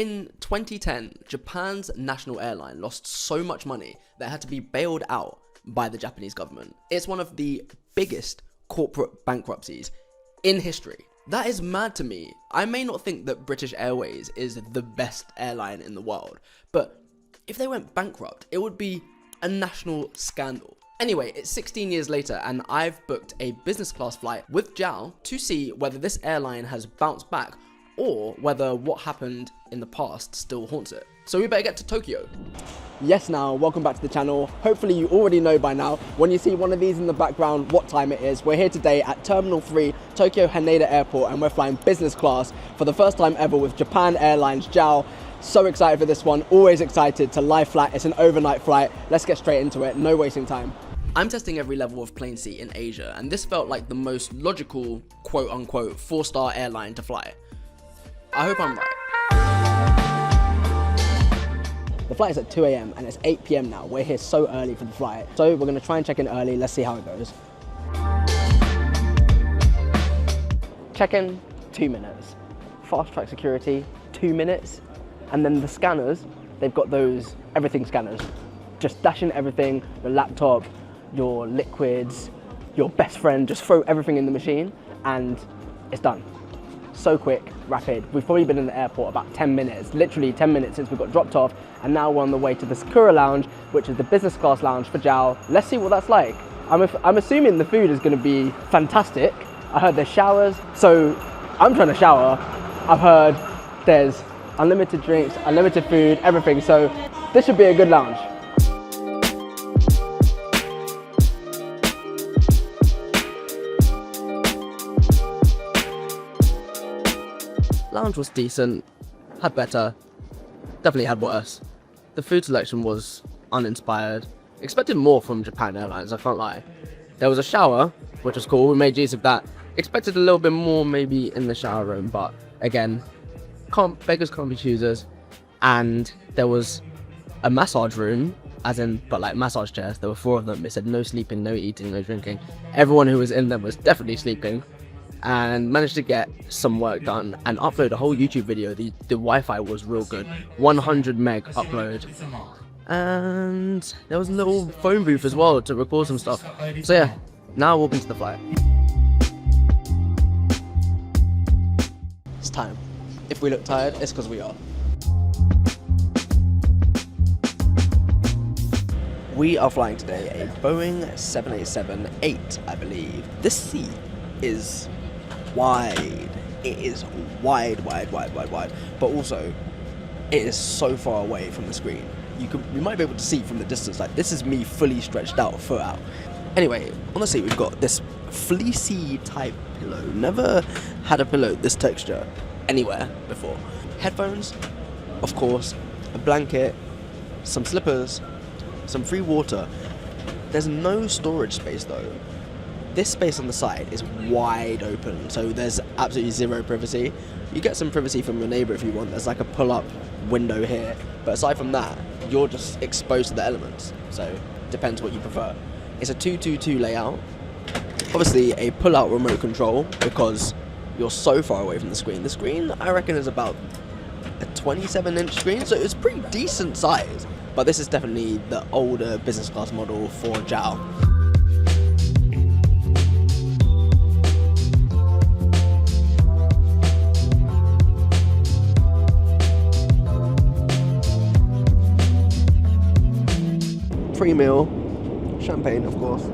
In 2010, Japan's national airline lost so much money that it had to be bailed out by the Japanese government. It's one of the biggest corporate bankruptcies in history. That is mad to me. I may not think that British Airways is the best airline in the world, but if they went bankrupt, it would be a national scandal. Anyway, it's 16 years later and I've booked a business class flight with JAL to see whether this airline has bounced back or whether what happened in the past still haunts it. So we better get to Tokyo. Yes, now, welcome back to the channel. Hopefully you already know by now, when you see one of these in the background, what time it is. We're here today at Terminal 3, Tokyo Haneda Airport, and we're flying business class for the first time ever with Japan Airlines, JAL. So excited for this one, always excited to lie flat. It's an overnight flight. Let's get straight into it, no wasting time. I'm testing every level of plane seat in Asia, and this felt like the most logical, quote-unquote, 4-star airline to fly. I hope I'm right. The flight is at 2 AM and it's 8 PM now. We're here so early for the flight. So we're gonna try and check in early. Let's see how it goes. Check-in, 2 minutes. Fast track security, 2 minutes. And then the scanners, they've got those everything scanners. Just dash in everything, your laptop, your liquids, your best friend, just throw everything in the machine and it's done. So quick, rapid. We've probably been in the airport about 10 minutes, literally 10 minutes since we got dropped off, and now we're on the way to the Sakura Lounge, which is the business class lounge for JAL. Let's see what that's like. I'm assuming the food is gonna be fantastic. I heard there's showers, so I'm trying to shower. I've heard there's unlimited drinks, unlimited food, everything, so this should be a good lounge. Lounge was decent, had better, definitely had worse. The food selection was uninspired. Expected more from Japan Airlines, I can't lie. There was a shower, which was cool, we made use of that. Expected a little bit more maybe in the shower room, but again, beggars can't be choosers. And there was a massage room, but like massage chairs, there were 4 of them. It said no sleeping, no eating, no drinking. Everyone who was in them was definitely sleeping. And managed to get some work done and upload a whole YouTube video. The Wi-Fi was real good, 100 meg upload, and there was a little phone booth as well to record some stuff. So yeah, now walking to the flight. It's time. If we look tired, it's because we are. We are flying today a Boeing 787-8, I believe. This seat is wide. It is wide, but also it is so far away from the screen. You might be able to see from the distance, like this is me fully stretched out, foot out. Anyway, on the seat we've got this fleecy type pillow. Never had a pillow this texture anywhere before. Headphones, of course, a blanket, some slippers, some free water. There's no storage space though. This space on the side is wide open, so there's absolutely zero privacy. You get some privacy from your neighbour if you want. There's like a pull-up window here, but aside from that, you're just exposed to the elements, so depends what you prefer. It's a 2-2-2 layout. Obviously a pull-out remote control because you're so far away from the screen. The screen, I reckon, is about a 27-inch screen, so it's pretty decent size, but this is definitely the older business class model for JAL. Free meal, champagne of course,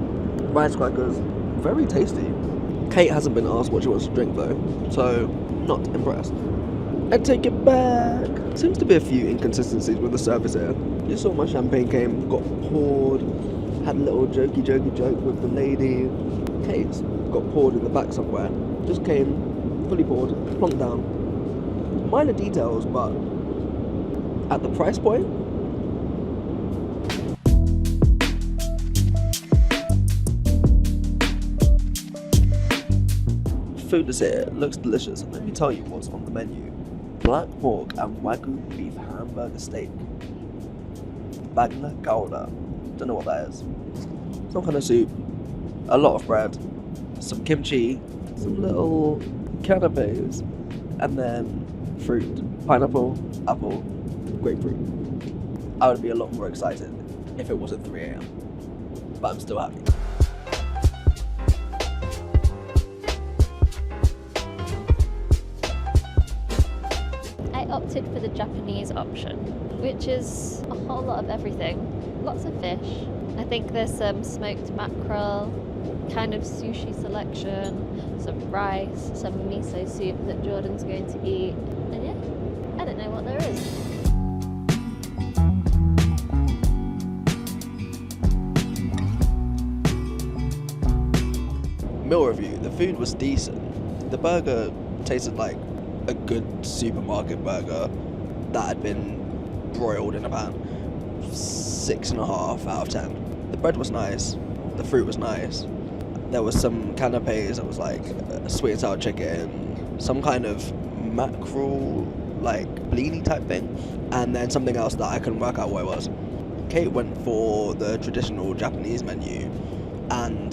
rice crackers, very tasty. Kate hasn't been asked what she wants to drink though, so not impressed. I take it back. Seems to be a few inconsistencies with the service here. You saw my champagne came, got poured, had a little jokey joke with the lady. Kate's got poured in the back somewhere. Just came, fully poured, plonked down. Minor details, but at the price point, food is here, looks delicious. Let me tell you what's on the menu. Black pork and Wagyu beef hamburger steak. Bagna Gouda. Don't know what that is. Some kind of soup. A lot of bread. Some kimchi. Some little canapes. And then fruit. Pineapple, apple, grapefruit. I would be a lot more excited if it wasn't 3 a.m. But I'm still happy. I opted for the Japanese option, which is a whole lot of everything. Lots of fish. I think there's some smoked mackerel, kind of sushi selection, some rice, some miso soup that Jordan's going to eat. And yeah, I don't know what there is. Meal review, the food was decent. The burger tasted like a good supermarket burger that had been broiled in a pan. 6.5 out of 10. The bread was nice, the fruit was nice. There was some canapes that was like sweet and sour chicken, some kind of mackerel, like blini type thing, and then something else that I couldn't work out what it was. Kate went for the traditional Japanese menu, and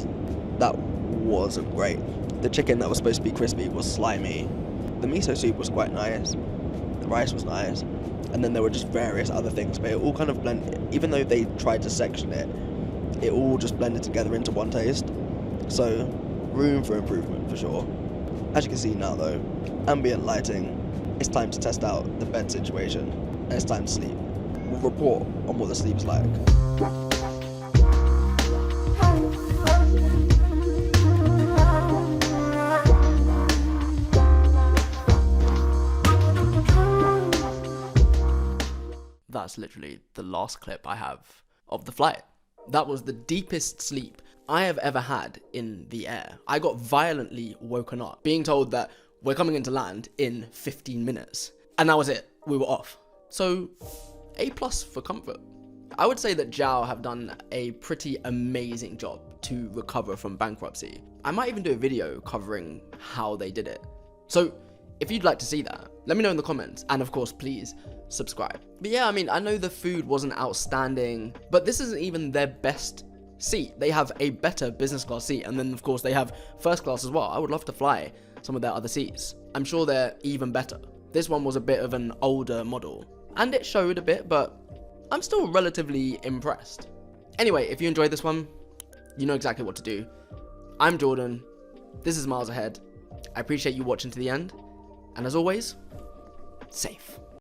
that wasn't great. The chicken that was supposed to be crispy was slimy. The miso soup was quite nice. The rice was nice. And then there were just various other things, but it all kind of blended. Even though they tried to section it, it all just blended together into one taste. So, room for improvement for sure. As you can see now though, ambient lighting. It's time to test out the bed situation, and it's time to sleep. We'll report on what the sleep's like. That's literally the last clip I have of the flight. That was the deepest sleep I have ever had in the air. I got violently woken up, being told that we're coming into land in 15 minutes. And that was it, we were off. So, A+ for comfort. I would say that JAL have done a pretty amazing job to recover from bankruptcy. I might even do a video covering how they did it. So, if you'd like to see that, let me know in the comments, and of course, please subscribe. But yeah, I mean, I know the food wasn't outstanding, but this isn't even their best seat. They have a better business class seat, and then of course they have first class as well. I would love to fly some of their other seats. I'm sure they're even better. This one was a bit of an older model, and it showed a bit, but I'm still relatively impressed. Anyway, if you enjoyed this one, you know exactly what to do. I'm Jordan. This is Miles Ahead. I appreciate you watching to the end. And as always, safe.